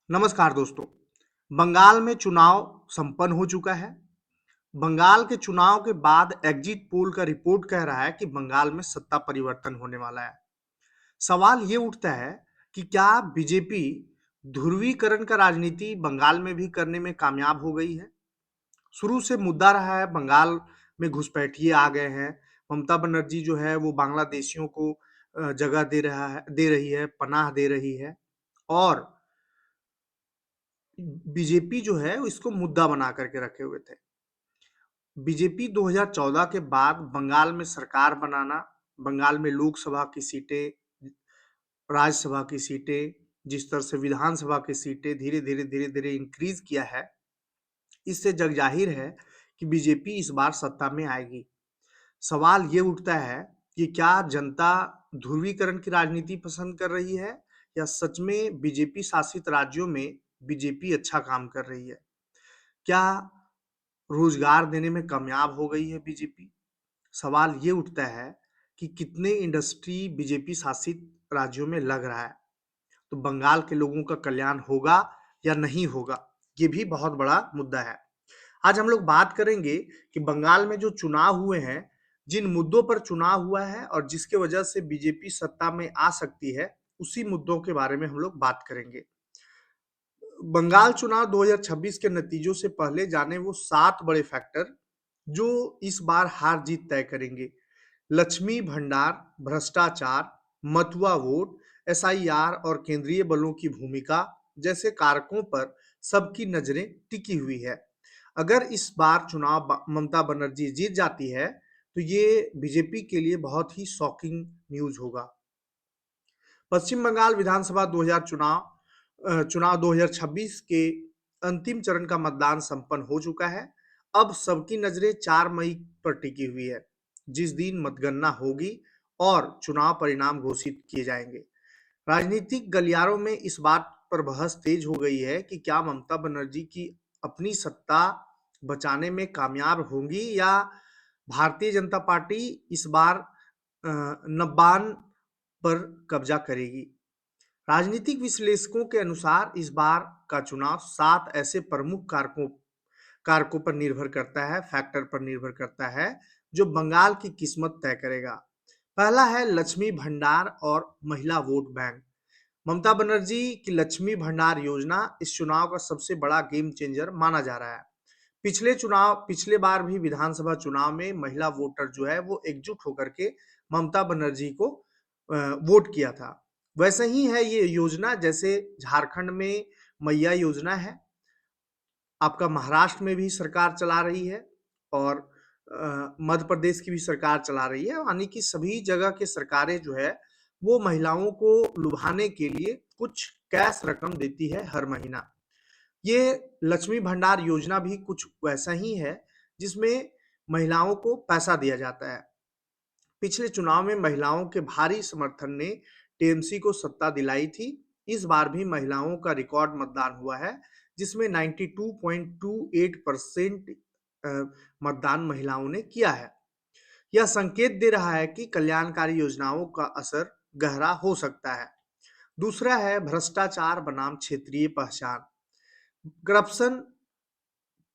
नमस्कार दोस्तों। बंगाल में चुनाव संपन्न हो चुका है। बंगाल के चुनाव के बाद एग्जिट पोल का रिपोर्ट कह रहा है कि बंगाल में सत्ता परिवर्तन होने वाला है। सवाल ये उठता है कि क्या बीजेपी ध्रुवीकरण का राजनीति बंगाल में भी करने में कामयाब हो गई है? शुरू से मुद्दा रहा है बंगाल में घुसपैठिए आ गए हैं। ममता बनर्जी जो है वो बांग्लादेशियों को जगह दे रही है, पनाह दे रही है और बीजेपी जो है इसको मुद्दा बना करके रखे हुए थे। बीजेपी 2014 के बाद बंगाल में सरकार बनाना, बंगाल में लोकसभा की सीटें, राज्यसभा की सीटें, जिस तरह से विधानसभा की सीटें धीरे-धीरे इंक्रीज़ किया है, इससे जगज़ाहिर है कि बीजेपी इस बार सत्ता में आएगी। सवाल ये उठता है कि क्या जनता ध्रुवीकरण की राजनीति पसंद कर रही है या सच में बीजेपी शासित राज्यों में बीजेपी अच्छा काम कर रही है? क्या रोजगार देने में कामयाब हो गई है बीजेपी? सवाल ये उठता है कि कितने इंडस्ट्री बीजेपी शासित राज्यों में लग रहा है, तो बंगाल के लोगों का कल्याण होगा या नहीं होगा, ये भी बहुत बड़ा मुद्दा है। आज हम लोग बात करेंगे कि बंगाल में जो चुनाव हुए हैं, जिन मुद्दों पर चुनाव हुआ है और जिसके वजह से बीजेपी सत्ता में आ सकती है, उसी मुद्दों के बारे में हम लोग बात करेंगे। बंगाल चुनाव 2026 के नतीजों से पहले जाने वो 7 बड़े फैक्टर जो इस बार हार-जीत तय करेंगे। लक्ष्मी भंडार, भ्रष्टाचार, मतुआ वोट, एसआईआर और केंद्रीय बलों की भूमिका जैसे कारकों पर सबकी नजरें टिकी हुई है। अगर इस बार चुनाव ममता बनर्जी जीत जाती है, तो ये बीजेपी के लिए बहुत ही शॉकिंग न्यूज़ होगा। पश्चिम बंगाल विधानसभा 2000 चुनाव 2026 के अंतिम चरण का मतदान संपन्न हो चुका है। अब सबकी नजरें 4 मई पर टिकी हुई है, जिस दिन मतगणना होगी और चुनाव परिणाम घोषित किए जाएंगे। राजनीतिक गलियारों में इस बात पर बहस तेज हो गई है कि क्या ममता बनर्जी की अपनी सत्ता बचाने में कामयाब होंगी या भारतीय जनता पार्टी इस बार नब्बान पर कब्जा करेगी। राजनीतिक विश्लेषकों के अनुसार इस बार का चुनाव 7 ऐसे प्रमुख कारकों पर निर्भर करता है, फैक्टर पर निर्भर करता है, जो बंगाल की किस्मत तय करेगा। पहला है लक्ष्मी भंडार और महिला वोट बैंक। ममता बनर्जी की लक्ष्मी भंडार योजना इस चुनाव का सबसे बड़ा गेम चेंजर माना जा रहा है। पिछले बार भी विधानसभा चुनाव में महिला वोटर जो है वो एकजुट होकर के ममता बनर्जी को वोट किया था। वैसे ही है ये योजना जैसे झारखंड में मैया योजना है, आपका महाराष्ट्र में भी सरकार चला रही है और मध्य प्रदेश की भी सरकार चला रही है। यानी कि सभी जगह की सरकारें जो है वो महिलाओं को लुभाने के लिए कुछ कैश रकम देती है हर महीना। ये लक्ष्मी भंडार योजना भी कुछ वैसा ही है, जिसमें महिलाओं को पैसा दिया जाता है। पिछले चुनाव में महिलाओं के भारी समर्थन ने टीएमसी को सत्ता दिलाई थी। इस बार भी महिलाओं का रिकॉर्ड मतदान हुआ है, जिसमें 92.28% मतदान महिलाओं ने किया है। यह संकेत दे रहा है कि कल्याणकारी योजनाओं का असर गहरा हो सकता है। दूसरा है भ्रष्टाचार बनाम क्षेत्रीय पहचान। करप्शन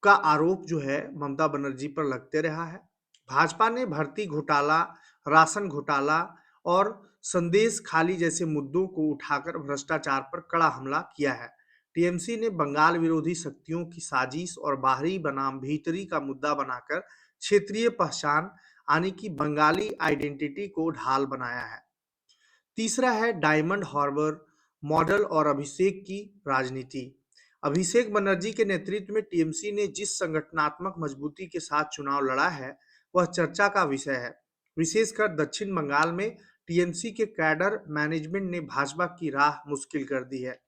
का आरोप जो है ममता बनर्जी पर लगते रहा है। भाजपा ने भर्ती घोटाला, राशन घोटाला और संदेश खाली जैसे मुद्दों को उठाकर भ्रष्टाचार पर कड़ा हमला किया है। टीएमसी ने बंगाल विरोधी शक्तियों की साजिश और बाहरी बनाम भीतरी का मुद्दा बनाकर क्षेत्रीय पहचान यानी कि बंगाली आइडेंटिटी को ढाल बनाया है। तीसरा है डायमंड हार्बर मॉडल और अभिषेक की राजनीति। अभिषेक बनर्जी के नेतृत्व में टीएमसी ने जिस संगठनात्मक मजबूती के साथ चुनाव लड़ा है, वह चर्चा का विषय है। विशेषकर दक्षिण बंगाल में टीएमसी के कैडर मैनेजमेंट ने भाजपा की राह मुश्किल कर दी है।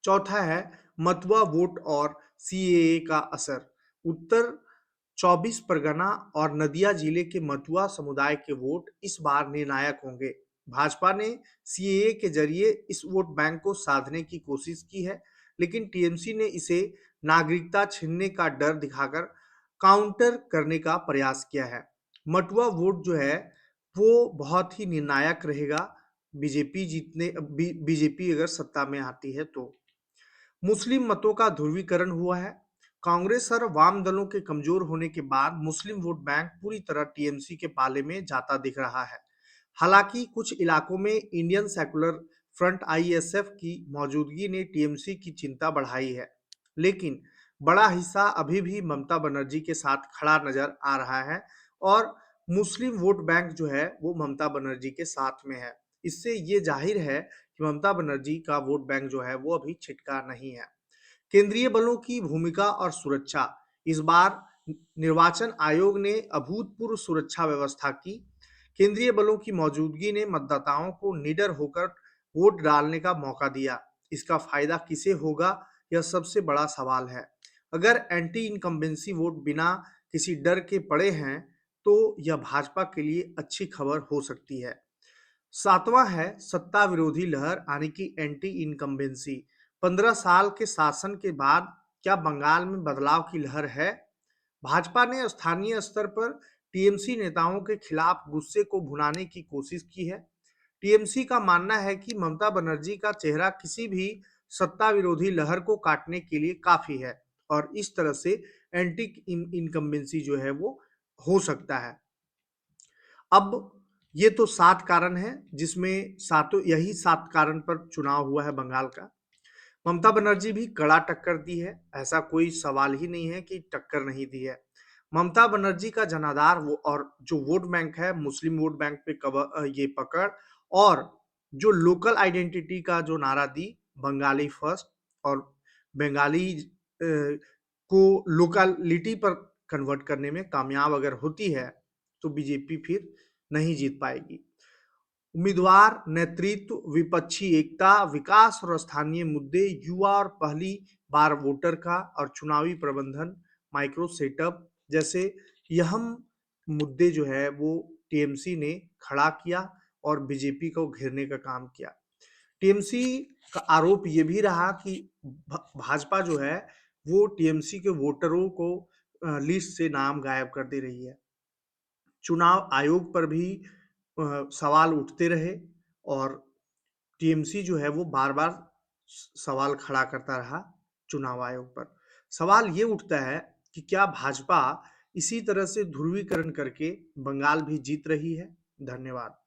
चौथा है मतुआ वोट और सीएए का असर। उत्तर 24 परगना और नदिया जिले के मतुआ समुदाय के वोट इस बार निर्णायक होंगे। भाजपा ने सीएए के जरिए इस वोट बैंक को साधने की कोशिश की है, लेकिन टीएमसी ने इसे नागरिकता छीनने का डर दिखाकर काउंटर करने का प्रयास किया है। मतुआ वोट जो है वो बहुत ही निर्णायक रहेगा बीजेपी अगर सत्ता में आती है तो। मुस्लिम मतों का ध्रुवीकरण हुआ है। कांग्रेस और वाम दलों के कमजोर होने के बाद मुस्लिम वोट बैंक पूरी तरह टीएमसी के पाले में जाता दिख रहा है। हालांकि कुछ इलाकों में इंडियन सेकुलर फ्रंट आईएसएफ की मौजूदगी ने टीएमसी की चिंता बढ़ाई है, लेकिन बड़ा हिस्सा अभी भी ममता बनर्जी के साथ खड़ा नजर आ रहा है और मुस्लिम वोट बैंक जो है वो ममता बनर्जी के साथ में है। इससे ये जाहिर है कि ममता बनर्जी का वोट बैंक जो है वो अभी छिटका नहीं है। केंद्रीय बलों की भूमिका और सुरक्षा। इस बार निर्वाचन आयोग ने अभूतपूर्व सुरक्षा व्यवस्था की। केंद्रीय बलों की मौजूदगी ने मतदाताओं को निडर होकर वोट डालने का मौका दिया। इसका फायदा किसे होगा, यह सबसे बड़ा सवाल है। अगर एंटी इनकम्बेंसी वोट बिना किसी डर के पड़े हैं तो यह भाजपा के लिए अच्छी खबर हो सकती है। सातवां है सत्ता विरोधी लहर यानी कि एंटी इनकम्बेंसी। 15 साल के शासन के बाद क्या बंगाल में बदलाव की लहर है? भाजपा ने स्थानीय स्तर पर टीएमसी नेताओं के खिलाफ गुस्से को भुनाने की कोशिश की है। टीएमसी का मानना है कि ममता बनर्जी का चेहरा किसी भी सत्ता विरोधी लहर को काटने के लिए काफी है और इस तरह से एंटी इनकम्बेंसी जो है वो हो सकता है। अब ये तो 7 कारण हैं जिसमें सातों यही 7 कारण पर चुनाव हुआ है बंगाल का। ममता बनर्जी भी कड़ा टक्कर दी है, ऐसा कोई सवाल ही नहीं है कि टक्कर नहीं दी है। ममता बनर्जी का जनाधार वो और जो वोट बैंक है, मुस्लिम वोट बैंक पे ये पकड़ और जो लोकल आइडेंटिटी का जो नारा दी, बंगाली फर्स्ट और बंगाली को लोकलिटी पर कन्वर्ट करने में कामयाब अगर होती है, तो बीजेपी फिर नहीं जीत पाएगी। उम्मीदवार, नेतृत्व, विपक्षी एकता, विकास और स्थानीय मुद्दे, युवा और पहली बार वोटर का और चुनावी प्रबंधन, माइक्रो सेटअप जैसे अहम मुद्दे जो है वो टीएमसी ने खड़ा किया और बीजेपी को घेरने का काम किया। टीएमसी का आरोप ये भी रहा कि भाजपा जो है वो टीएमसी के वोटरों को लिस्ट से नाम गायब कर दे रही है। चुनाव आयोग पर भी सवाल उठते रहे और टीएमसी जो है वो बार-बार सवाल खड़ा करता रहा चुनाव आयोग पर। सवाल ये उठता है कि क्या भाजपा इसी तरह से ध्रुवीकरण करके बंगाल भी जीत रही है? धन्यवाद।